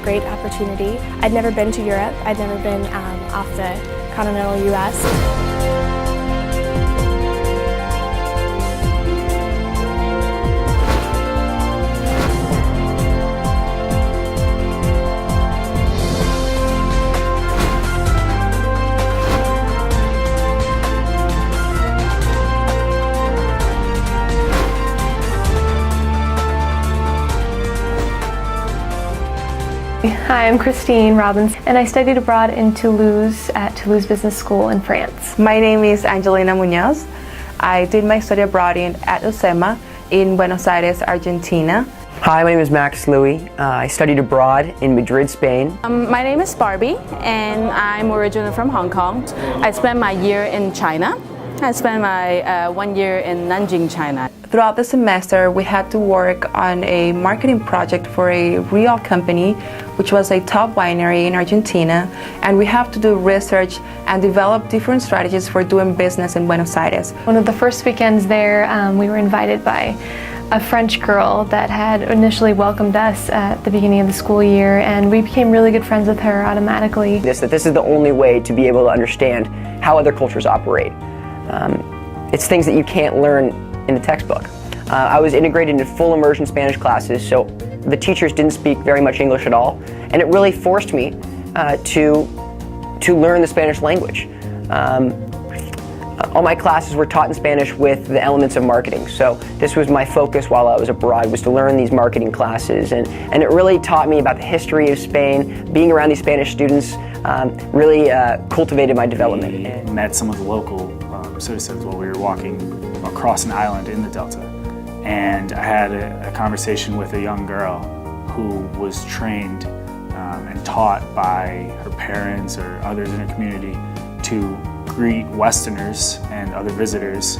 great opportunity. I'd never been to Europe. I'd never been off the continental U.S. Hi, I'm Christine Robbins, and I studied abroad in Toulouse at Toulouse Business School in France. My name is Angelina Munoz. I did my study abroad at UCEMA in Buenos Aires, Argentina. Hi, my name is Max Louis. I studied abroad in Madrid, Spain. My name is Barbie, and I'm originally from Hong Kong. I spent my year in China. I spent my 1 year in Nanjing, China. Throughout the semester, we had to work on a marketing project for a real company, which was a top winery in Argentina, and we have to do research and develop different strategies for doing business in Buenos Aires. One of the first weekends there, we were invited by a French girl that had initially welcomed us at the beginning of the school year, and we became really good friends with her automatically. This is the only way to be able to understand how other cultures operate. It's things that you can't learn in the textbook. I was integrated into full immersion Spanish classes, so the teachers didn't speak very much English at all, and it really forced me to learn the Spanish language. All my classes were taught in Spanish with the elements of marketing, so this was my focus while I was abroad, was to learn these marketing classes, and it really taught me about the history of Spain. Being around these Spanish students really cultivated my development. We met some of the local citizens while we were walking across an island in the Delta, and I had a conversation with a young girl who was trained and taught by her parents or others in her community to greet Westerners and other visitors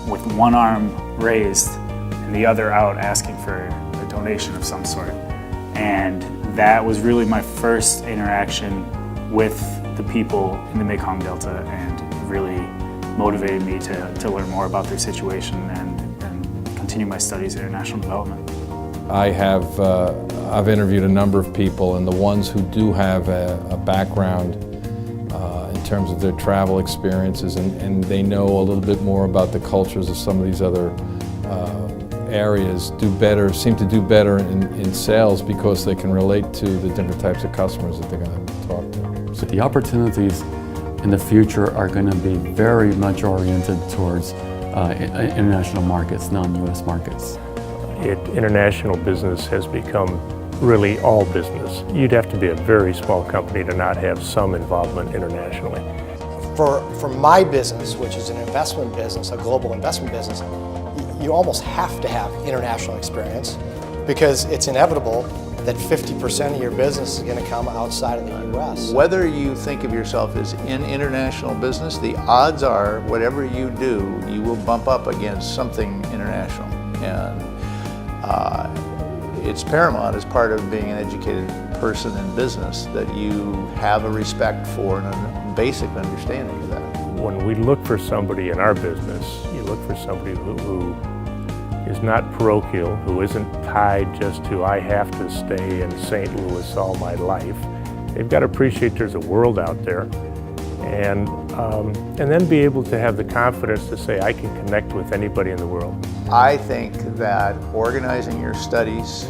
with one arm raised and the other out, asking for a donation of some sort. And that was really my first interaction with the people in the Mekong Delta, and really motivated me to learn more about their situation and continue my studies in international development. I've interviewed a number of people, and the ones who do have a background in terms of their travel experiences, and they know a little bit more about the cultures of some of these other areas, seem to do better in sales because they can relate to the different types of customers that they're going to talk to. So the opportunities in the future are going to be very much oriented towards international markets, non-U.S. markets. International business has become really all business. You'd have to be a very small company to not have some involvement internationally. For my business, which is an investment business, a global investment business, you almost have to have international experience, because it's inevitable that 50% of your business is going to come outside of the U.S. Whether you think of yourself as in international business, the odds are whatever you do, you will bump up against something international. And it's paramount as part of being an educated person in business that you have a respect for and a basic understanding of that. When we look for somebody in our business, you look for somebody who is not parochial, who isn't tied just to, I have to stay in St. Louis all my life. They've got to appreciate there's a world out there, and then be able to have the confidence to say, I can connect with anybody in the world. I think that organizing your studies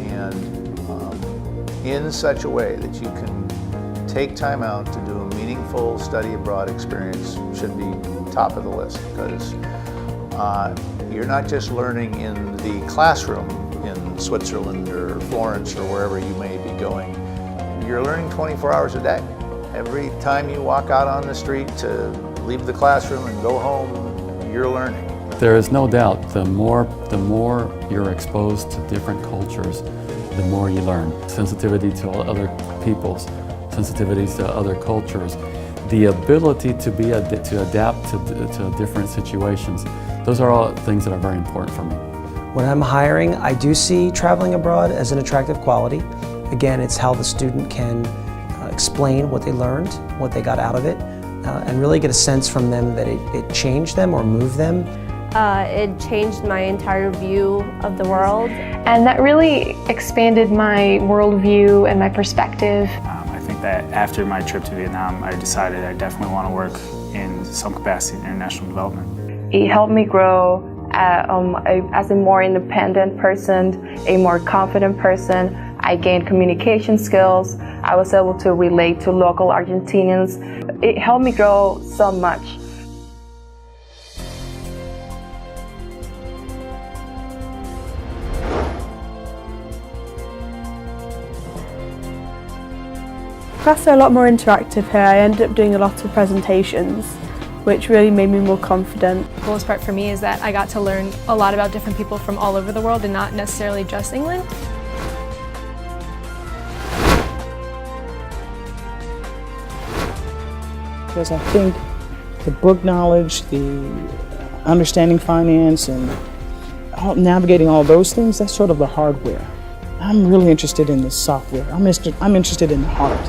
and in such a way that you can take time out to do a meaningful study abroad experience should be top of the list, because you're not just learning in the classroom in Switzerland or Florence or wherever you may be going. You're learning 24 hours a day. Every time you walk out on the street to leave the classroom and go home, you're learning. There is no doubt the more you're exposed to different cultures, the more you learn. Sensitivity to other peoples, sensitivities to other cultures, the ability to adapt to different situations. Those are all things that are very important for me. When I'm hiring, I do see traveling abroad as an attractive quality. Again, it's how the student can explain what they learned, what they got out of it, and really get a sense from them that it changed them or moved them. It changed my entire view of the world. And that really expanded my worldview and my perspective. I think that after my trip to Vietnam, I decided I definitely want to work in some capacity in international development. It helped me grow as a more independent person, a more confident person. I gained communication skills. I was able to relate to local Argentinians. It helped me grow so much. Classes are a lot more interactive here. I ended up doing a lot of presentations, which really made me more confident. The coolest part for me is that I got to learn a lot about different people from all over the world and not necessarily just England. Because I think the book knowledge, the understanding finance, and navigating all those things, that's sort of the hardware. I'm really interested in the software. I'm interested in the heart.